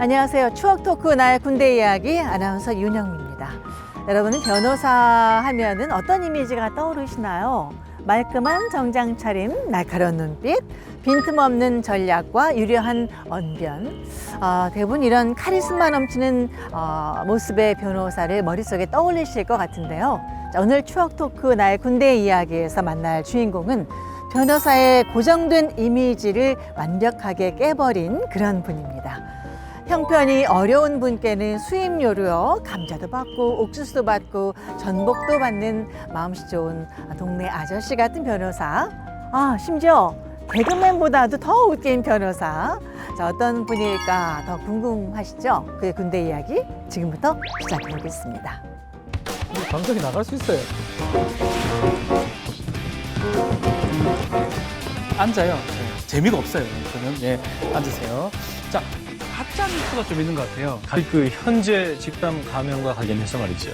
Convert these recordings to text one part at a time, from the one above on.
안녕하세요. 추억 토크 나의 군대 이야기 아나운서 윤영미입니다. 여러분은 변호사 하면은 어떤 이미지가 떠오르시나요? 말끔한 정장 차림, 날카로운 눈빛, 빈틈없는 전략과 유려한 언변. 대부분 이런 카리스마 넘치는 모습의 변호사를 머릿속에 떠올리실 것 같은데요. 자, 오늘 추억 토크 나의 군대 이야기에서 만날 주인공은 변호사의 고정된 이미지를 완벽하게 깨버린 그런 분입니다. 형편이 어려운 분께는 수임료로요, 감자도 받고 옥수수도 받고 전복도 받는 마음씨 좋은 동네 아저씨 같은 변호사. 심지어 개그맨보다도 더 웃긴 변호사. 자, 어떤 분일까 더 궁금하시죠? 그의 군대 이야기 지금부터 시작해 보겠습니다. 방송이 나갈 수 있어요. 앉아요. 재미가 없어요. 저는 앉으세요. 자, 가짜 뉴스가 좀 있는 것 같아요. 그 현재 집단 감염과 관련해서 말이죠.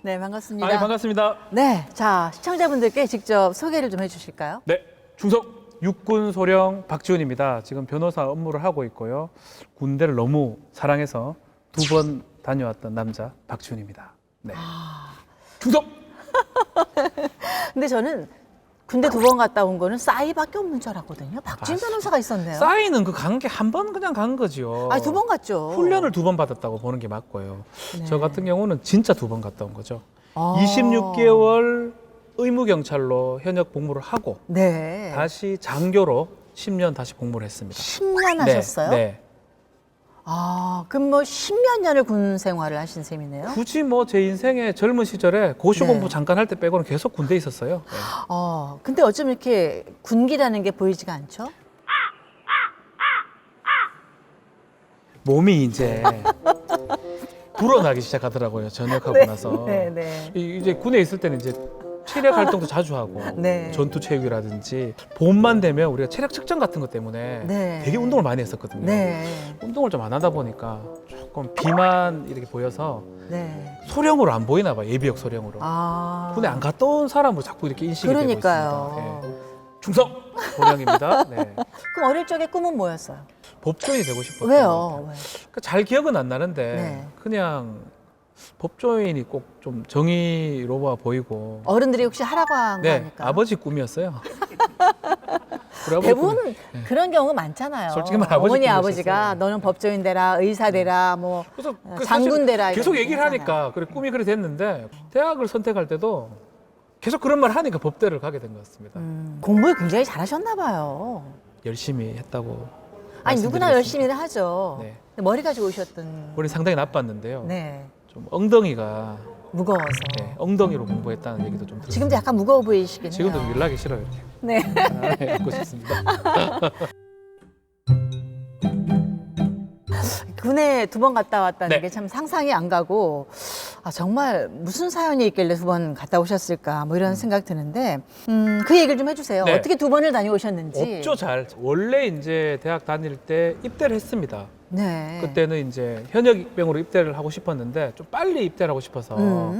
네, 반갑습니다. 네, 반갑습니다. 네, 자, 시청자분들께 직접 소개를 좀 해주실까요? 네, 충성 육군 소령 박지훈입니다. 지금 변호사 업무를 하고 있고요. 군대를 너무 사랑해서 2번 다녀왔던 남자 박지훈입니다. 네, 충성. 근데 저는 군대 2번 갔다 온 거는 싸이밖에 없는 줄 알았거든요. 박지훈 변호사가 있었네요. 싸이는 그 간 게 한 번 그냥 간 거죠. 2번 갔죠. 훈련을 2번 받았다고 보는 게 맞고요. 네. 저 같은 경우는 진짜 2번 갔다 온 거죠. 아. 26개월 의무경찰로 현역 복무를 하고 네. 다시 장교로 10년 다시 복무를 했습니다. 10년 네, 하셨어요? 네. 그럼 뭐 10몇 년을 군 생활을 하신 셈이네요? 굳이 뭐 제 인생의 젊은 시절에 고시 네. 공부 잠깐 할 때 빼고는 계속 군대에 있었어요. 네. 근데 어쩜 이렇게 군기라는 게 보이지가 않죠? 몸이 이제 불어나기 시작하더라고요. 전역하고 나서. 네. 이제 군에 있을 때는 이제 체력 활동도 자주 하고 네. 전투 체육이라든지 봄만 되면 우리가 체력 측정 같은 것 때문에 네. 되게 운동을 많이 했었거든요. 네. 운동을 좀 안 하다 보니까 조금 비만 이렇게 보여서 네. 소령으로 안 보이나 봐요. 예비역 소령으로. 군에 안 갔다 온 사람으로 자꾸 이렇게 인식이 그러니까요. 되고 있습니다. 충성 소령입니다. 네. 그럼 어릴 적에 꿈은 뭐였어요? 법조인이 되고 싶었어요. 왜요? 왜? 잘 기억은 안 나는데 네. 그냥 법조인이 꼭 좀 정의로워 보이고. 어른들이 혹시 하라고 한 네, 거니까? 아버지 꿈이었어요. 우리 아버지 대부분 네. 그런 경우가 많잖아요. 솔직히 말하면 아버지 어머니 꿈이었었어요. 아버지가 너는 법조인 되라, 의사 되라, 뭐 그래서 장군 되라. 계속 이런 얘기를 거 하니까 그래 꿈이 그래 됐는데 대학을 선택할 때도 계속 그런 말 하니까 법대를 가게 된 것 같습니다. 공부를 굉장히 잘하셨나 봐요. 열심히 했다고. 아니 누구나 말씀드리겠습니다. 열심히는 하죠. 네. 근데 머리가 좋으셨던. 머리 상당히 나빴는데요. 네. 좀 엉덩이가 무거워서. 네, 엉덩이로 공부했다는 얘기도 좀 들었어요. 지금도 약간 무거워 보이시긴 해요. 지금도 연락이 싫어요. 이렇게. 네. 갖고 싶습니다. 군에 2번 갔다 왔다는 네. 게 참 상상이 안 가고 정말 무슨 사연이 있길래 2번 갔다 오셨을까 뭐 이런 생각 드는데 그 얘기를 좀 해주세요. 네. 어떻게 2번을 다녀오셨는지. 없죠 잘. 원래 이제 대학 다닐 때 입대를 했습니다. 네. 그때는 이제 현역 입병으로 입대를 하고 싶었는데 좀 빨리 입대를 하고 싶어서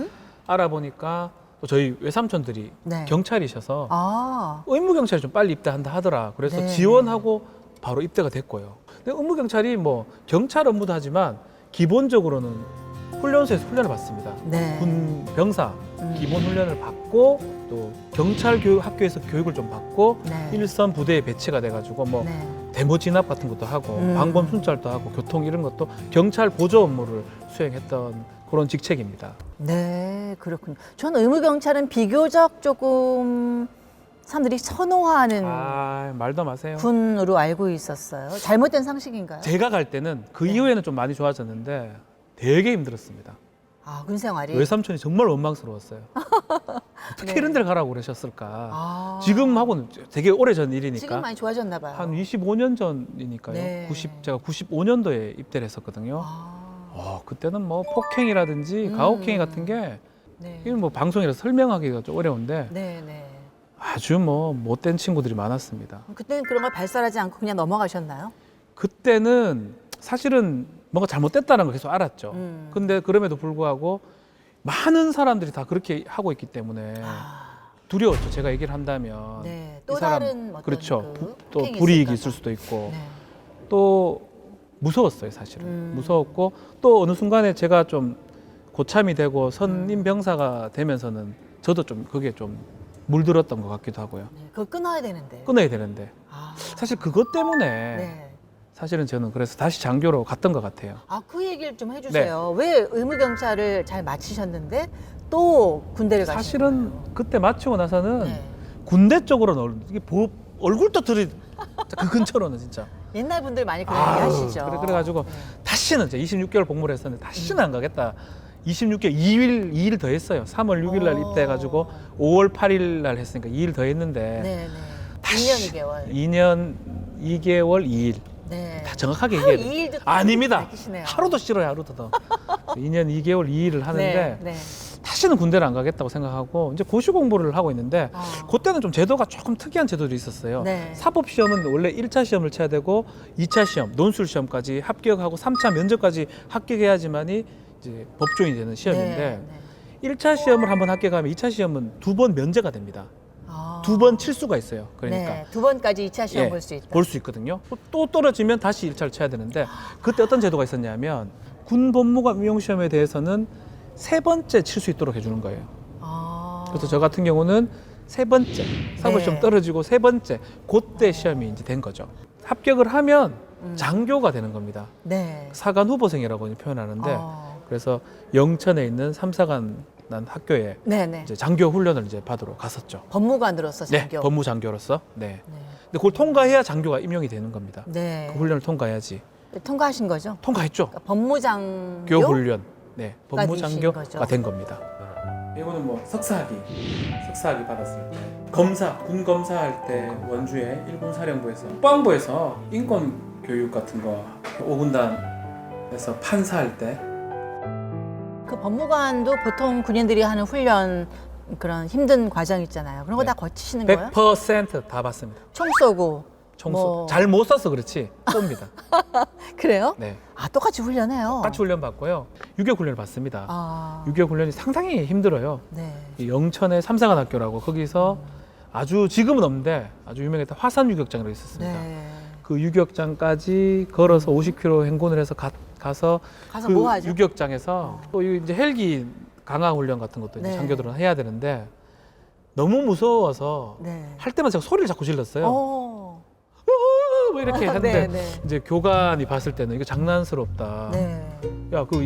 알아보니까 또 저희 외삼촌들이 네. 경찰이셔서 의무경찰이 좀 빨리 입대한다 하더라. 그래서 네. 지원하고 바로 입대가 됐고요. 근데 의무경찰이 뭐 경찰 업무도 하지만 기본적으로는 훈련소에서 훈련을 받습니다. 네. 군 병사 기본 훈련을 받고 또 경찰 교육 학교에서 교육을 좀 받고 네. 일선 부대에 배치가 돼가지고 뭐 네. 대모 진압 같은 것도 하고 방범 순찰도 하고 교통 이런 것도 경찰 보조 업무를 수행했던 그런 직책입니다. 네, 그렇군요. 저는 의무경찰은 비교적 조금 사람들이 선호하는 말도 마세요. 군으로 알고 있었어요. 잘못된 상식인가요? 제가 갈 때는 그 네. 이후에는 좀 많이 좋아졌는데 되게 힘들었습니다. 군 생활이. 외삼촌이 정말 원망스러웠어요. 어떻게 네. 이런 데를 가라고 그러셨을까. 아. 지금하고는 되게 오래전 일이니까. 지금 많이 좋아졌나 봐요. 한 25년 전이니까요. 네. 제가 95년도에 입대를 했었거든요. 그때는 뭐 폭행이라든지 가혹행위 같은 게 네. 이건 뭐 방송이라서 설명하기가 좀 어려운데 네. 아주 뭐 못된 친구들이 많았습니다. 그때는 그런 걸 발설하지 않고 그냥 넘어가셨나요? 그때는 사실은 뭔가 잘못됐다는 걸 계속 알았죠. 근데 그럼에도 불구하고 많은 사람들이 다 그렇게 하고 있기 때문에 두려웠죠. 제가 얘기를 한다면 네. 이 또 사람, 다른 어떤 그렇죠. 그 또 폭행이 불이익이 있을까 있을 봐. 수도 있고 네. 또 무서웠어요, 사실은. 무서웠고 또 어느 순간에 제가 좀 고참이 되고 선임 병사가 되면서는 저도 좀 그게 좀 물들었던 것 같기도 하고요. 네. 그거 끊어야 되는데. 끊어야 되는데 아. 사실 그것 때문에 네. 사실은 저는 그래서 다시 장교로 갔던 것 같아요. 아, 그 얘기를 좀 해주세요. 왜 의무 경찰을 잘 마치셨는데 또 군대를 가신 사실은 거예요? 그때 마치고 나서는 네. 군대 쪽으로는 이게 얼굴도 들이 그 근처로는 진짜 옛날 분들 많이 그런 얘기 하시죠. 그래가지고 네. 다시는 이제 26개월 복무를 했었는데 다시는 안 가겠다. 26개월 2일 더 했어요. 3월 6일 날 입대해가지고 5월 8일 날 했으니까 2일 더 했는데 네, 네. 다시 2년 2개월. 2년 2개월 2일 네. 다 정확하게 하루 얘기해요. 2일도 아닙니다. 밝히시네요. 하루도 싫어요. 하루도 더. 2년 2개월 2일을 하는데 네, 네. 다시는 군대를 안 가겠다고 생각하고 이제 고시 공부를 하고 있는데 그때는 좀 제도가 조금 특이한 제도들이 있었어요. 네. 사법 시험은 원래 1차 시험을 쳐야 되고 2차 시험, 논술 시험까지 합격하고 3차 면접까지 합격해야지만이 이제 법조인이 되는 시험인데 네, 네. 1차 시험을 한번 합격하면 2차 시험은 2번 면제가 됩니다. 아. 2번 칠 수가 있어요. 그러니까 네, 2번까지 2차 시험 예, 볼 수 있다. 볼 수 있거든요. 또 떨어지면 다시 1차를 쳐야 되는데 그때 어떤 제도가 있었냐면 군 법무관 임용 시험에 대해서는 3번째 칠 수 있도록 해주는 거예요. 아. 그래서 저 같은 경우는 3번째 사법 시험 네. 떨어지고 3번째 그때 시험이 이제 된 거죠. 합격을 하면 장교가 되는 겁니다. 네. 사관 후보생이라고 표현하는데 어. 그래서 영천에 있는 삼사관 난 학교에 네, 네. 이제 장교 훈련을 이제 받으러 갔었죠. 법무관으로서 네, 장교. 법무장교로서. 네. 네. 근데 그걸 통과해야 장교가 임용이 되는 겁니다. 네. 그 훈련을 통과해야지. 통과하신 거죠? 통과했죠. 그러니까 법무장교 교 훈련. 네, 되신 법무장교가 거죠. 된 겁니다. 이거는 뭐 석사학위 받았을 때 검사, 군 검사할 때 원주의 일본 사령부에서 국방부에서 인권 교육 같은 거 5군단에서 판사할 때 그 법무관도 보통 군인들이 하는 훈련 그런 힘든 과정 있잖아요. 그런 거 네. 다 거치시는 거예요? 100%다 받습니다. 총 쏘고. 총수 뭐. 잘 못 써서 그렇지 쏩니다. 그래요? 네, 아, 똑같이 훈련해요. 같이 훈련 받고요. 유격 훈련을 받습니다. 아. 유격 훈련이 상당히 힘들어요. 네. 이 영천의 삼사관 학교라고 거기서 아주 지금은 없는데 아주 유명했던 화산 유격장이라고 있었습니다. 네. 그 유격장까지 걸어서 50km 행군을 해서 가서 가서 그 뭐 하죠? 유격장에서 또 이제 헬기 강화 훈련 같은 것도 이제 네. 장교들은 해야 되는데 너무 무서워서 네. 할 때마다 제가 소리를 자꾸 질렀어요. 뭐 이렇게 했는데 네, 네. 이제 교관이 봤을 때는 이거 장난스럽다. 네. 야, 그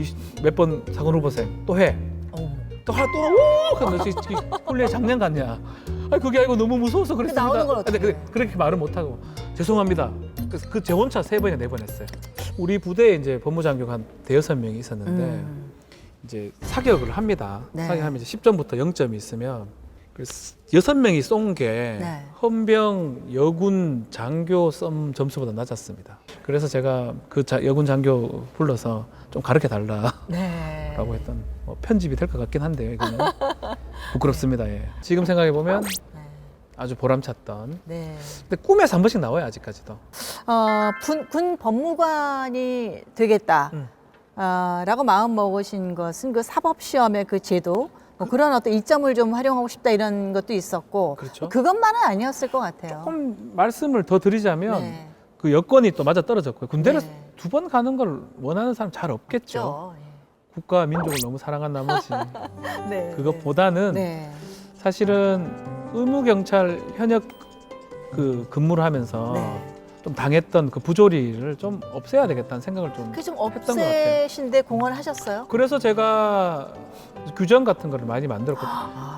몇 번 사관 후보생 또 해. 어머. 또 하나 또 오! 그럼 너 훈련에 장난 같냐? 아니 그게 아니고 너무 무서워서 그랬습니다. 나오는 걸 어떻게 근데 해? 그렇게 말을 못 하고 죄송합니다. 그래서 그 재원차 3번이나 4번 했어요. 우리 부대에 이제 법무장교가 한 5-6명이 있었는데 이제 사격을 합니다. 네. 사격하면 이제 10점부터 0점이 있으면 그래서 6명이 쏜 게 네. 헌병 여군 장교 썸 점수보다 낮았습니다. 그래서 제가 그 여군 장교 불러서 좀 가르쳐 달라라고 네. 했던 뭐 편집이 될 것 같긴 한데요. 이거는 부끄럽습니다. 예. 지금 생각해 보면 네. 아주 보람찼던. 네. 근데 꿈에서 한 번씩 나와요 아직까지도. 군 법무관이 되겠다. 라고 마음 먹으신 것은 그 사법시험의 그 제도, 뭐 그런 어떤 이점을 좀 활용하고 싶다 이런 것도 있었고, 그렇죠. 그것만은 아니었을 것 같아요. 조금 말씀을 더 드리자면 네. 그 여건이 또 맞아 떨어졌고요. 군대를 네. 2번 가는 걸 원하는 사람 잘 없겠죠. 그렇죠. 국가와 민족을 너무 사랑한 나머지 네. 그것보다는 네. 사실은 의무경찰 현역 그 근무를 하면서 네. 좀 당했던 그 부조리를 좀 없애야 되겠다는 생각을 좀 그게 좀 했던 것 같아요. 없애신데 공헌하셨어요? 그래서 제가 규정 같은 거를 많이 만들었고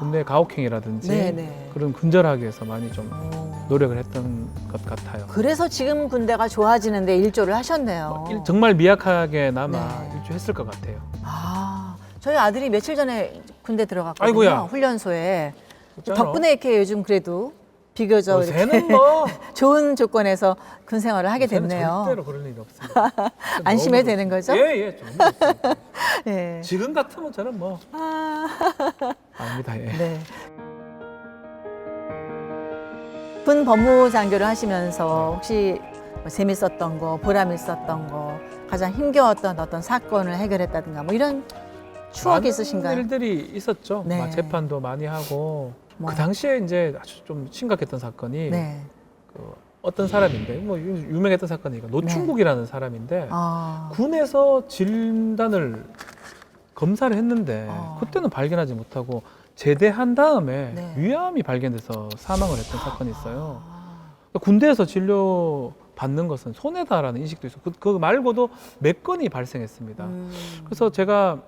군내 가혹행위라든지 네네. 그런 근절하기 위해서 많이 좀 오. 노력을 했던 것 같아요. 그래서 지금 군대가 좋아지는데 일조를 하셨네요. 정말 미약하게나마 네. 일조했을 것 같아요. 아, 저희 아들이 며칠 전에 군대 들어갔거든요. 아이고야. 훈련소에. 있잖아. 덕분에 이렇게 요즘 그래도 비교적 이렇게 요새는 뭐 좋은 조건에서 군 생활을 하게 요새는 됐네요. 절대로 그럴 일이 없습니다. 안심해도 너무 되는 거죠? 예예. 네. 지금 같으면 저는 뭐 아닙니다. 예. 네. 군 법무장교를 하시면서 혹시 뭐 재밌었던 거, 보람 있었던 거, 가장 힘겨웠던 어떤 사건을 해결했다든가 뭐 이런 추억이 많은 있으신가요? 일들이 있었죠. 네. 막 재판도 많이 하고 뭐. 그 당시에 이제 아주 좀 심각했던 사건이 네. 그 어떤 사람인데 뭐 유명했던 사건이니까 노충국이라는 사람인데 아. 군에서 진단을 검사를 했는데 그때는 발견하지 못하고 제대한 다음에 네. 위암이 발견돼서 사망을 했던 사건이 있어요. 아. 군대에서 진료 받는 것은 손해다라는 인식도 있어. 그 말고도 몇 건이 발생했습니다. 그래서 제가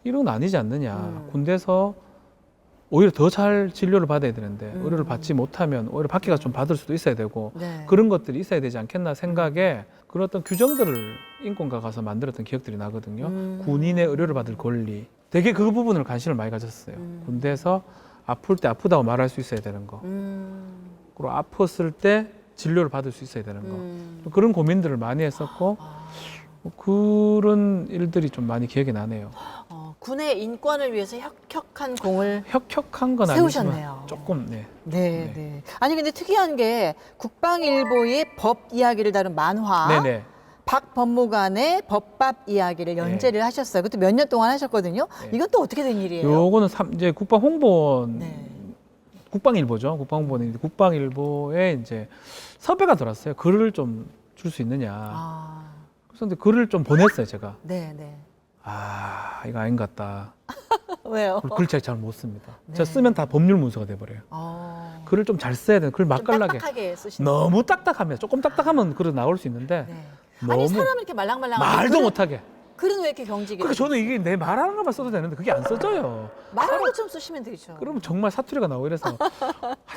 이런 건 아니지 않느냐. 군대에서 오히려 더 잘 진료를 받아야 되는데 의료를 받지 못하면 오히려 받기가 좀 받을 수도 있어야 되고 네. 그런 것들이 있어야 되지 않겠나 생각에 그런 어떤 규정들을 인권과 가서 만들었던 기억들이 나거든요. 군인의 의료를 받을 권리. 되게 그 부분을 관심을 많이 가졌어요. 군대에서 아플 때 아프다고 말할 수 있어야 되는 거. 그리고 아팠을 때 진료를 받을 수 있어야 되는 거. 그런 고민들을 많이 했었고 그런 일들이 좀 많이 기억이 나네요. 군의 인권을 위해서 혁혁한 공을 혁혁한 건 세우셨네요. 아니지만 조금 네, 네. 네. 아니 근데 특이한 게 국방일보의 법 이야기를 다룬 만화 네네. 박 법무관의 법밥 이야기를 연재를 하셨어요. 그것도 몇 년 동안 하셨거든요. 네. 이건 또 어떻게 된 일이에요? 요거는 이제 국방 홍보원 네. 국방일보죠. 국방홍보는 이제 국방일보에 이제 섭외가 들어왔어요. 글을 좀 줄 수 있느냐. 아, 그래서 근데 글을 좀 보냈어요, 제가. 네, 네. 아, 이거 아닌 것 같다. 왜요? 글 제가 잘 못 씁니다. 네. 제가 쓰면 다 법률 문서가 돼버려요. 글을 좀 잘 써야 되는, 글 좀 맛깔나게. 딱딱하게 쓰시는. 너무 딱딱하면, 조금 딱딱하면 글은 나올 수 있는데, 네. 너무 아니 사람 이렇게 말랑말랑. 말도 못하게. 글은 왜 이렇게 경직이? 그러니까 저는 이게 내 말하는 것만 써도 되는데 그게 안 써져요. 말하는 것처럼 쓰시면 되죠. 그러면 정말 사투리가 나오고 이래서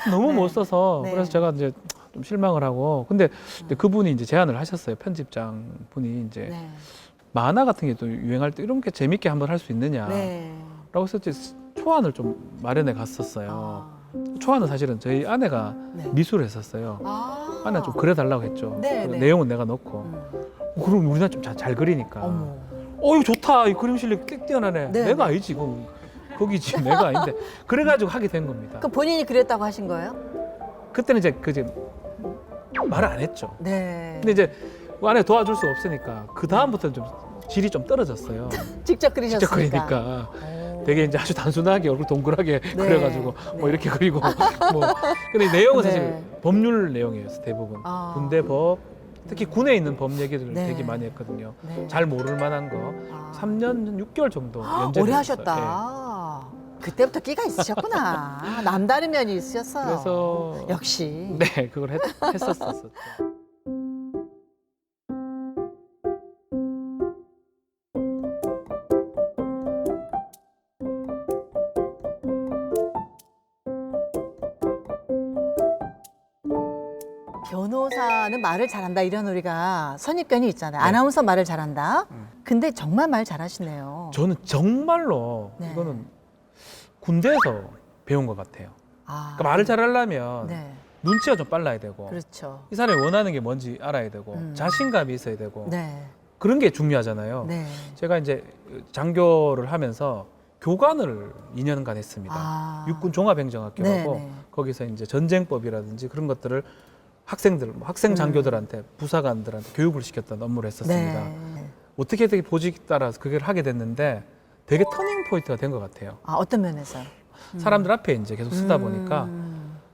너무 못 써서 네. 그래서 제가 이제 좀 실망을 하고 근데 그분이 이제 제안을 하셨어요. 편집장 분이 이제 네. 만화 같은 게 또 유행할 때 이런 게 재밌게 한번 할 수 있느냐라고 네. 해서 이제 초안을 좀 마련해 갔었어요. 초안은 사실은 저희 아내가 네. 미술을 했었어요. 아내가 좀 그려달라고 했죠. 네, 그래서 네. 내용은 내가 넣고 그럼 우리나라 좀 잘 그리니까 어머. 이거 좋다. 이 그림 실력 뛰어나네. 네, 내가 네. 아니지. 그럼 거기지. 내가 아닌데. 그래가지고 하게 된 겁니다. 그럼 본인이 그랬다고 하신 거예요? 그때는 이제 말을 안 했죠. 네. 근데 이제 그 안에 도와줄 수 없으니까 그 다음부터는 좀 질이 좀 떨어졌어요. 직접 그리셨으니까. 직접 그리니까 되게 이제 아주 단순하게 얼굴 동그랗게 그려가지고 뭐 이렇게 그리고 뭐 근데 내용은 사실 네. 법률 내용이었어요. 대부분 아. 군대 법 특히 군에 있는 법 얘기들을 네. 되게 많이 했거든요. 네. 잘 모를 만한 거 3년 6개월 정도 연재를 오래 했어요. 하셨다. 그때부터 끼가 있으셨구나. 남다른 면이 있으셨어요. 그래서 역시. 네, 그걸 했었었죠. 변호사는 말을 잘한다 이런 우리가 선입견이 있잖아요. 아나운서 말을 잘한다. 근데 정말 말 잘하시네요. 저는 정말로 네. 이거는 군대에서 배운 것 같아요. 아, 그러니까 말을 잘하려면 네, 눈치가 좀 빨라야 되고 그렇죠. 이 사람이 원하는 게 뭔지 알아야 되고 자신감이 있어야 되고 네, 그런 게 중요하잖아요. 네. 제가 이제 장교를 하면서 교관을 2년간 했습니다. 아. 육군 종합행정학교라고 네, 네. 거기서 이제 전쟁법이라든지 그런 것들을 학생들, 학생 장교들한테 부사관들한테 교육을 시켰던 업무를 했었습니다. 네. 어떻게 되게 보직 따라서 그걸 하게 됐는데 되게 터닝 포인트가 된 것 같아요. 아, 어떤 면에서? 사람들 앞에 이제 계속 쓰다 보니까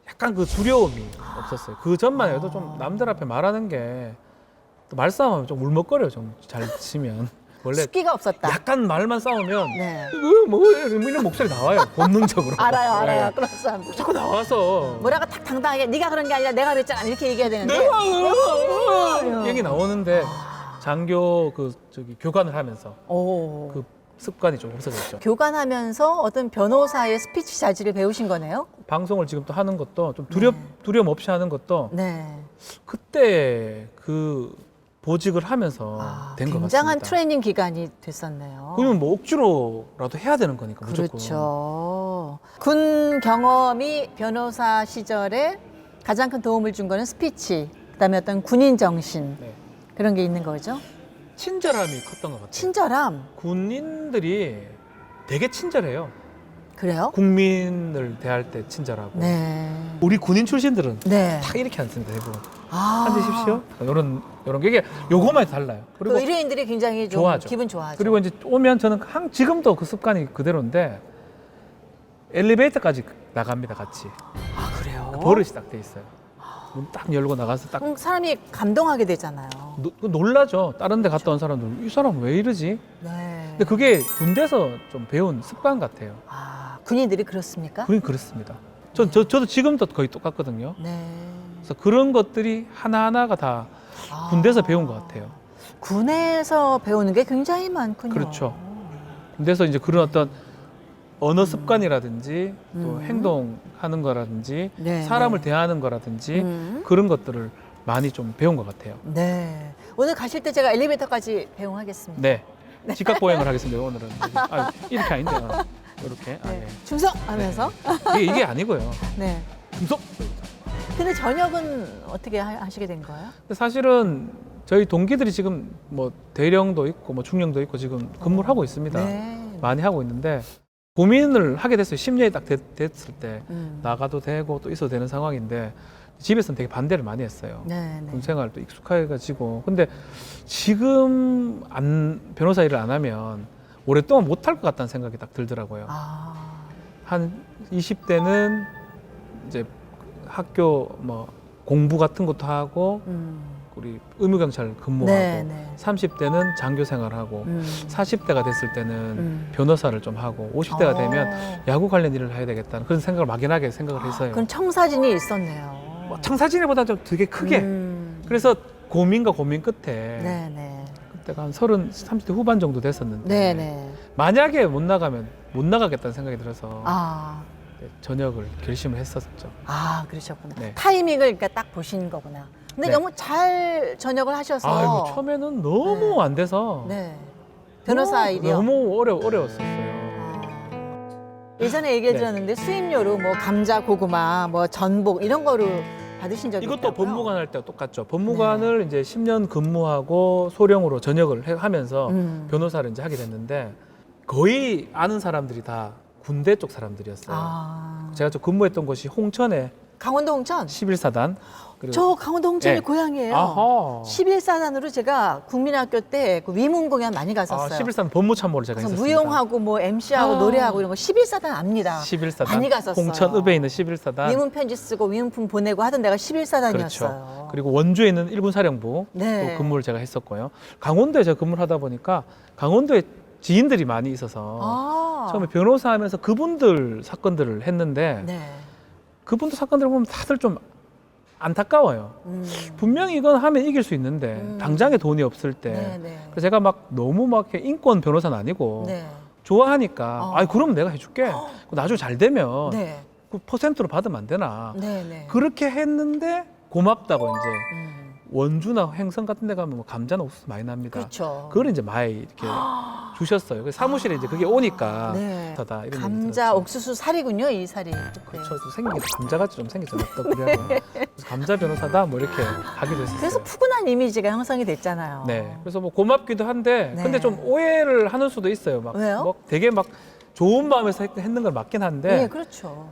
약간 그 두려움이 없었어요. 그 전만 해도 좀 남들 앞에 말하는 게 또 말싸움하면 좀 울먹거려요. 좀 잘 치면 원래 숫기가 없었다. 약간 말만 싸우면 네. 뭐 이런 목소리 나와요. 본능적으로. 알아요. 네. 그런 사람들. 자꾸 나와서 뭐라고 탁 당당하게 네가 그런 게 아니라 내가 그랬잖아 이렇게 얘기해야 되는데. 내가 얘기 나오는데 장교 교관을 하면서 오. 그 습관이 좀 없어졌죠. 교관하면서 어떤 변호사의 스피치 자질을 배우신 거네요. 방송을 지금 또 하는 것도 좀 두려움 없이 하는 것도 네. 그때 그 보직을 하면서 된 것 같습니다. 굉장한 트레이닝 기간이 됐었네요. 그러면 뭐 억지로라도 해야 되는 거니까 무조건. 그렇죠. 군 경험이 변호사 시절에 가장 큰 도움을 준 거는 스피치, 그다음에 어떤 군인 정신 네. 그런 게 있는 거죠. 친절함이 컸던 것 같아요. 친절함. 군인들이 되게 친절해요. 그래요? 국민을 대할 때 친절하고. 네. 우리 군인 출신들은 네. 다 이렇게 않습니다. 대부분. 아. 앉으십시오. 이런 게 이게 요거만 달라요. 그리고 그리고 의뢰인들이 굉장히 좀 좋아하죠. 기분 좋아하죠. 그리고 이제 오면 저는 지금도 그 습관이 그대로인데 엘리베이터까지 나갑니다, 같이. 아, 그래요? 버릇이 딱 돼 있어요. 문 딱 열고 나가서 딱 사람이 감동하게 되잖아요. 놀라죠. 다른 데 갔다 온 사람들, 이 사람 왜 이러지? 네. 근데 그게 군대에서 좀 배운 습관 같아요. 아, 군인들이 그렇습니까? 그건 그렇습니다. 저도 지금도 거의 똑같거든요. 네. 그래서 그런 것들이 하나하나가 다 아. 군대에서 배운 것 같아요. 군에서 배우는 게 굉장히 많군요. 그렇죠. 군대에서 이제 그런 어떤 언어 습관이라든지 또 행동하는 거라든지 네, 사람을 네. 대하는 거라든지 음. 그런 것들을 많이 좀 배운 것 같아요. 네. 오늘 가실 때 제가 엘리베이터까지 배웅하겠습니다. 네. 직각 보행을 하겠습니다. 오늘은. 아, 이렇게 아닌데요. 이렇게. 아, 네. 네. 충성 하면서. 이게 아니고요. 네. 금속. 근데 저녁은 어떻게 하시게 된 거예요? 근데 사실은 저희 동기들이 지금 뭐 대령도 있고 뭐 중령도 있고 지금 근무를 하고 있습니다. 네. 많이 하고 있는데 고민을 하게 됐어요. 10년이 딱 됐을 때 음. 나가도 되고 또 있어도 되는 상황인데 집에서는 되게 반대를 많이 했어요. 네, 군 네. 생활도 익숙해가지고 근데 지금 변호사 일을 안 하면 오랫동안 못할 것 같다는 생각이 딱 들더라고요. 아. 한 20대는 이제 학교 뭐 공부 같은 것도 하고 우리 의무경찰 근무하고 네, 네. 30대는 장교 생활하고 40대가 됐을 때는 변호사를 좀 하고 50대가 되면 야구 관련 일을 해야 되겠다는 그런 생각을 막연하게 생각을 했어요. 그건 청사진이 있었네요. 뭐 청사진보다 좀 되게 크게. 그래서 고민과 고민 끝에 네, 네. 그때가 한 30대 후반 정도 됐었는데 네, 네. 만약에 못 나가면 못 나가겠다는 생각이 들어서 아. 전역을 결심을 했었죠. 아, 그러셨구나. 네. 타이밍을 그러니까 딱 보신 거구나. 근데 네. 너무 잘 전역을 하셔서. 아이고 처음에는 너무 네. 안 돼서 네. 변호사 일이요. 너무 어려웠었어요. 예전에 얘기해 네. 드렸는데 수임료로 뭐 감자, 고구마, 뭐 전복 이런 거로 받으신 적이 이것도 있다고요? 법무관 할 때와 똑같죠. 법무관을 이제 10년 근무하고 소령으로 전역을 하면서 변호사를 이제 하게 됐는데 거의 아는 사람들이 다 군대 쪽 사람들이었어요. 아. 제가 저 근무했던 곳이 홍천에 강원도 홍천. 11사단. 그리고 저 강원도 홍천이 네. 고향이에요. 아하. 11사단으로 제가 국민학교 때 그 위문 공연 많이 갔었어요. 11사단 법무참모를 제가 그래서 했었습니다. 무용하고 뭐 MC하고 아. 노래하고 이런 거 11사단 압니다. 11사단. 많이 갔었어요. 홍천읍에 있는 11사단. 위문 편지 쓰고 위문품 보내고 하던 데가 11사단이었어요. 그렇죠. 그리고 원주에 있는 일군 사령부 네. 또 근무를 제가 했었고요. 강원도에 제가 근무를 하다 보니까 강원도에 지인들이 많이 있어서 아. 처음에 변호사 하면서 그분들 사건들을 했는데 네. 그분들 사건들을 보면 다들 좀 안타까워요. 분명히 이건 하면 이길 수 있는데 당장에 돈이 없을 때 네, 네. 그래서 제가 막 너무 막 이렇게 인권 변호사는 아니고 네. 좋아하니까 아이 그럼 내가 해줄게. 나중에 잘 되면 네. 그 퍼센트로 받으면 안 되나. 네, 네. 그렇게 했는데 고맙다고 이제 원주나 행성 같은 데 가면 뭐 감자나 옥수수 많이 납니다. 그렇죠. 그걸 이제 많이 이렇게 주셨어요. 그래서 사무실에 이제 그게 오니까 네. 좋다, 이런 감자, 얘기 들었죠. 옥수수 살이군요, 이 살이. 그렇죠. 생긴 게 감자같이 좀 생겼죠. 떡떡그래요. 감자 변호사다 뭐 이렇게 하기도 했었어요. 그래서 푸근한 이미지가 형성이 됐잖아요. 네. 그래서 뭐 고맙기도 한데 네. 근데 좀 오해를 하는 수도 있어요. 막 왜요? 뭐 되게 막 좋은 마음에서 했는 걸 맞긴 한데 네, 그렇죠.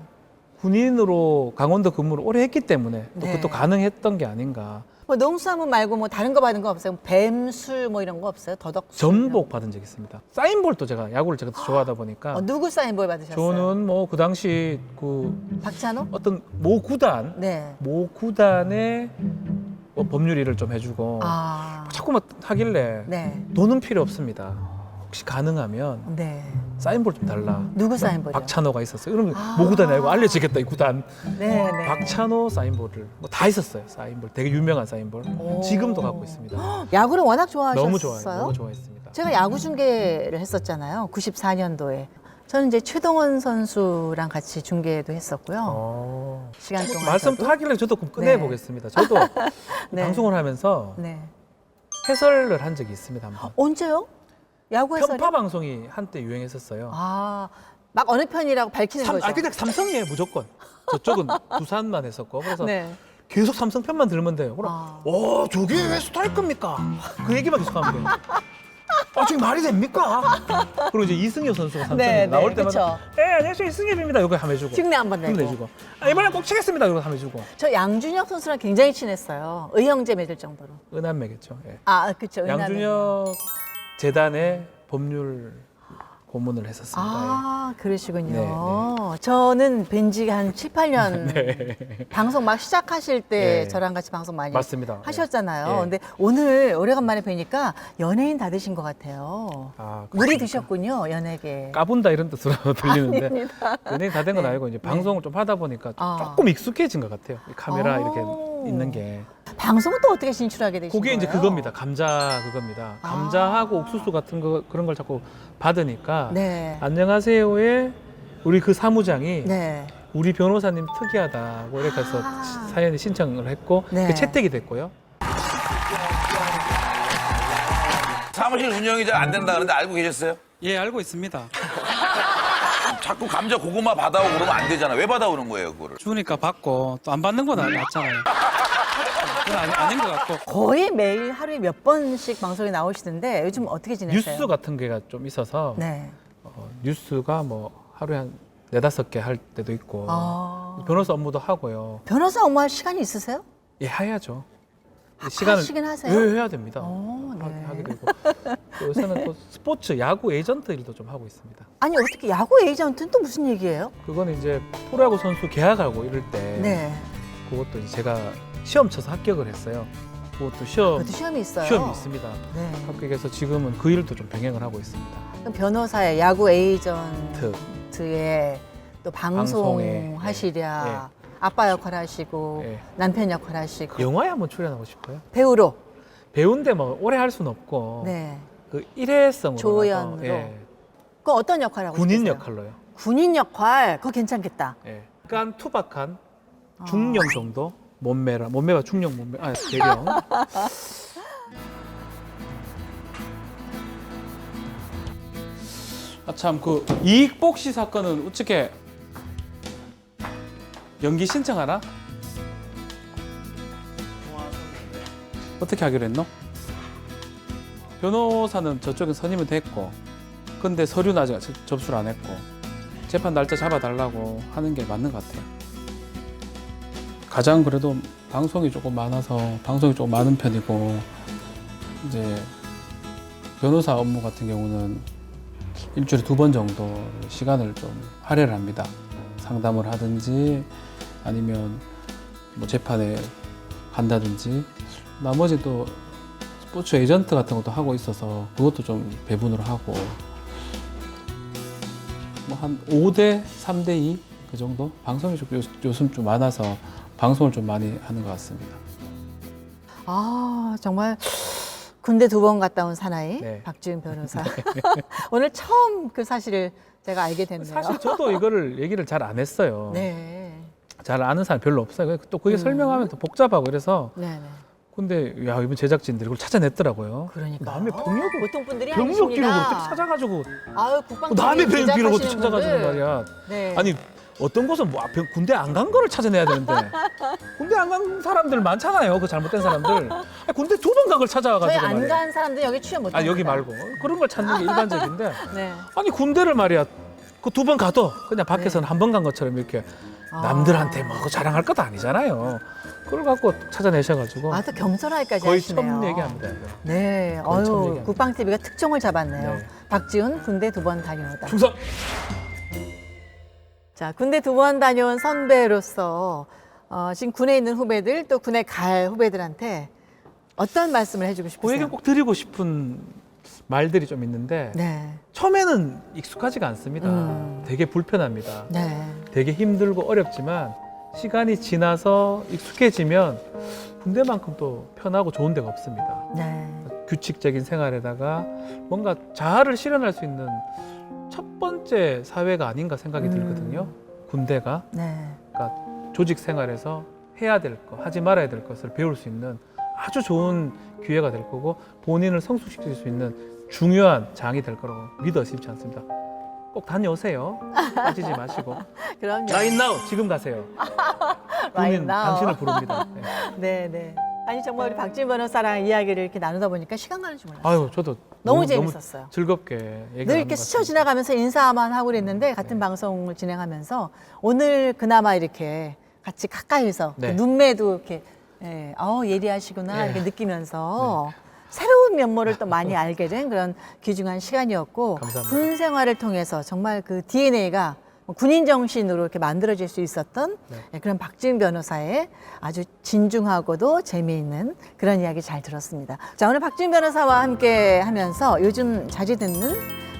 군인으로 강원도 근무를 오래 했기 때문에 또 네. 그것도 가능했던 게 아닌가. 뭐 농수산물 말고 뭐 다른 거 받은 거 없어요? 뱀술 뭐 이런 거 없어요? 더덕술. 전복 받은 적 있습니다. 사인볼도 제가 야구를 제가 좋아하다 보니까 누구 사인볼 받으셨어요? 저는 뭐 그 당시 그 박찬호? 어떤 모 구단 네. 모 구단의 뭐 법률 일을 좀 해주고 아. 자꾸 막 하길래 네. 돈은 필요 없습니다. 혹시 가능하면 네. 사인볼 좀 달라. 누구 사인볼이요? 박찬호가 있었어요. 그러면 모 구단이 알고 알려지겠다 이 구단. 네, 네. 박찬호 사인볼을 뭐 다 있었어요. 사인볼 되게 유명한 사인볼. 오. 지금도 갖고 있습니다. 야구를 워낙 좋아하셨어요? 너무 좋아요. 너무 좋아했습니다. 제가 야구 중계를 했었잖아요. 94년도에. 저는 이제 최동원 선수랑 같이 중계도 했었고요. 시간 동안 말씀 저도. 하길래 저도 그럼 꺼내 보겠습니다. 저도 네. 방송을 하면서 네. 해설을 한 적이 있습니다. 한번. 언제요? 야구 해설이? 편파 방송이 한때 유행했었어요. 아, 막 어느 편이라고 밝히는 거죠? 그냥 삼성이에요 무조건. 저쪽은 두산만 했었고 그래서 네. 계속 삼성 편만 들으면 돼요. 그럼 아. 저게 왜 스타일 겁니까? 그 얘기만 계속하면 돼요. 저게 말이 됩니까? 그리고 이제 이승엽 선수가 삼성에 네, 나올 네, 때마다 그쵸. 네 안녕하세요 이승엽입니다. 이거 하면 해주고 흉내 한번 내고. 내주고 이번엔 꼭 치겠습니다. 이거 하면 해주고 저 양준혁 선수랑 굉장히 친했어요. 의형제 맺을 정도로. 은한매겠죠. 예. 아, 그쵸. 양준혁 재단의 법률 고문을 했었습니다. 아, 그러시군요. 저는 뵌 지 한 7, 8년 방송 막 시작하실 때 네. 저랑 같이 방송 많이 맞습니다. 하셨잖아요. 예. 근데 오늘 오래간만에 뵈니까 연예인 다 되신 것 같아요. 아, 물이 그렇습니까? 드셨군요, 연예계. 까분다 이런 뜻으로 들리는데 아닙니다. 연예인 다 된 건 네. 아니고 이제 방송을 좀 하다 보니까 아. 조금 익숙해진 것 같아요. 이 카메라 이렇게 오. 있는 게. 방송은 또 어떻게 진출하게 되신 그게 거예요? 이제 그겁니다. 감자 그겁니다. 아. 감자하고 옥수수 같은 거 그런 걸 자꾸 받으니까 네. 안녕하세요에 우리 그 사무장이 네. 우리 변호사님 특이하다고 이렇게 해서 아. 사연이 신청을 했고 네. 그게 채택이 됐고요. 사무실 운영이 잘 안 된다 그러는데 알고 계셨어요? 예, 알고 있습니다. 자꾸 감자 고구마 받아오고 그러면 안 되잖아. 왜 받아오는 거예요, 그거를? 주니까 받고 또 안 받는 건 맞잖아요. 그건 아닌 것 같고. 거의 매일 하루에 몇 번씩 방송에 나오시는데 요즘 어떻게 지내세요? 뉴스 같은 게가 좀 있어서 네. 뉴스가 뭐 하루에 한 4-5개 할 때도 있고 아. 변호사 업무도 하고요. 변호사 업무할 시간이 있으세요? 예, 해야죠. 하시긴 하세요? 예, 해야 됩니다. 네. 하게 되고 또 요새는 또 스포츠 야구 에이전트 일도 좀 하고 있습니다. 아니 어떻게 야구 에이전트는 또 무슨 얘기예요? 그거는 이제 프로야구 선수 계약하고 이럴 때 네. 그것도 이제 제가 시험 쳐서 합격을 했어요. 그것도 시험 그것도 시험이 있어요. 시험이 있습니다. 네. 합격해서 지금은 그 일도 좀 병행을 하고 있습니다. 그럼 변호사의 야구 트. 에이전트에 또 방송 방송에, 하시랴. 아빠 역할 하시고 예. 남편 역할 하시고 영화에 한번 출연하고 싶어요. 배우로. 배우인데 뭐 오래 할 수는 없고 네. 그 일회성으로 조연으로. 가서, 예, 그 어떤 역할 하고 군인 싶으세요? 역할로요. 군인 역할 그거 괜찮겠다. 예. 약간 투박한 중령 정도 몸매가 중령 몸매 대령. 참, 그 이익복 씨 사건은 어떻게 연기 신청하나? 어떻게 하기로 했노? 변호사는 저쪽에 선임이 됐고, 근데 서류는 아직 접수를 안 했고, 재판 날짜 잡아달라고 하는 게 맞는 것 같아요. 가장 그래도 방송이 조금 많아서 방송이 조금 많은 편이고, 이제 변호사 업무 같은 경우는 일주일에 2번 정도 시간을 좀 할애를 합니다. 상담을 하든지 아니면 뭐 재판에 간다든지, 나머지 또 스포츠 에이전트 같은 것도 하고 있어서 그것도 좀 배분을 하고, 뭐 한 5대 3대 2 그 정도? 방송이 좀 요즘 좀 많아서 방송을 좀 많이 하는 것 같습니다. 아 정말 군대 2번 갔다 온 사나이 네. 박지훈 변호사. 오늘 처음 그 사실을 제가 알게 됐네요. 사실 저도 이거를 얘기를 잘 안 했어요. 네. 잘 아는 사람 별로 없어요. 또 그게 설명하면 또 복잡하고 그래서. 네네. 근데 야 이번 제작진들이 그걸 찾아냈더라고요. 그러니까. 남의 병력을 보통 분들이 병력 아니십니다. 기록을 어떻게 찾아가지고 아유 국방 남의 병력 기록을 어떻게 제작하시는 찾아가지고 분들. 말이야. 네. 아니 어떤 곳은 뭐 군대 안 간 거를 찾아내야 되는데 군대 안 간 사람들 많잖아요. 그 잘못된 사람들. 아니, 군대 2번 간 걸 저희 찾아와가지고 안 말이야. 간 사람들 여기 취업 못. 아 여기 말고 그런 걸 찾는 게 일반적인데 네. 아니 군대를 말이야 그 2번 가도 그냥 밖에서는 네. 한 번 간 것처럼 이렇게 아. 남들한테 뭐 자랑할 것도 아니잖아요. 그걸 갖고 찾아내셔가지고 아 또 겸손하기까지 거의 하시네요. 처음 얘기합니다. 이거. 네. 거의 처음 어유 얘기합니다. 국방 TV가 특종을 잡았네요. 네. 박지훈 군대 2번 다녀오다. 충성. 자, 군대 2번 다녀온 선배로서 지금 군에 있는 후배들 또 군에 갈 후배들한테 어떤 말씀을 해주고 그 싶으세요? 얘기 꼭 드리고 싶은 말들이 좀 있는데 네, 처음에는 익숙하지가 않습니다. 음. 되게 불편합니다. 네, 되게 힘들고 어렵지만 시간이 지나서 익숙해지면 군대만큼 또 편하고 좋은 데가 없습니다. 네, 규칙적인 생활에다가 뭔가 자아를 실현할 수 있는 첫 번째 사회가 아닌가 생각이 들거든요. 군대가 네. 그러니까 조직 생활에서 해야 될 것, 하지 말아야 될 것을 배울 수 있는 아주 좋은 기회가 될 거고 본인을 성숙시킬 수 있는 중요한 장이 될 거라고 믿어 의심치 않습니다. 꼭 다녀오세요. 빠지지 마시고. 그럼요. Right now 지금 가세요. Right 군인 now. 당신을 부릅니다. 네. 네, 네. 아니 정말 우리 박지훈 변호사랑 이야기를 이렇게 나누다 보니까 시간 가는 줄 몰랐어요. 아유 저도 너무 재밌었어요. 즐겁게 얘기하는 늘 이렇게 스쳐 지나가면서 인사만 하고 그랬는데 같은 방송을 진행하면서 오늘 그나마 이렇게 같이 가까이서 네. 눈매도 이렇게 예리하시구나 예. 이렇게 느끼면서 새로운 면모를 또 많이 알게 된 그런 귀중한 시간이었고 감사합니다. 군 생활을 통해서 정말 그 DNA가 군인 정신으로 이렇게 만들어질 수 있었던 그런 박지훈 변호사의 아주 진중하고도 재미있는 그런 이야기 잘 들었습니다. 자, 오늘 박지훈 변호사와 함께 하면서 요즘 자주 듣는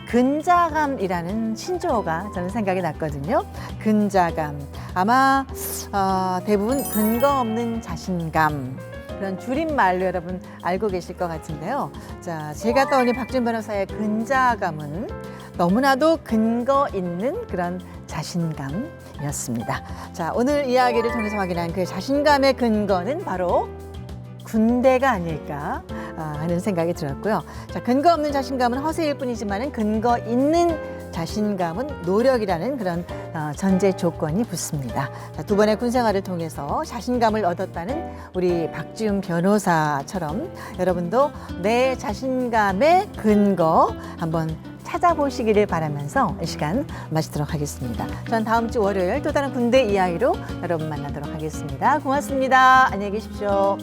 근자감이라는 신조어가 저는 생각이 났거든요. 근자감. 아마 대부분 근거 없는 자신감. 그런 줄임말로 여러분 알고 계실 것 같은데요. 자, 제가 떠올린 박지훈 변호사의 근자감은 너무나도 근거 있는 그런 자신감이었습니다. 자, 오늘 이야기를 통해서 확인한 그 자신감의 근거는 바로 군대가 아닐까 하는 생각이 들었고요. 자, 근거 없는 자신감은 허세일 뿐이지만은 근거 있는 자신감은 노력이라는 그런 전제 조건이 붙습니다. 자, 두 번의 군 생활을 통해서 자신감을 얻었다는 우리 박지훈 변호사처럼 여러분도 내 자신감의 근거 한번 찾아보시기를 바라면서 이 시간 마치도록 하겠습니다. 전 다음 주 월요일 또 다른 군대 이야기로 여러분 만나도록 하겠습니다. 고맙습니다. 안녕히 계십시오.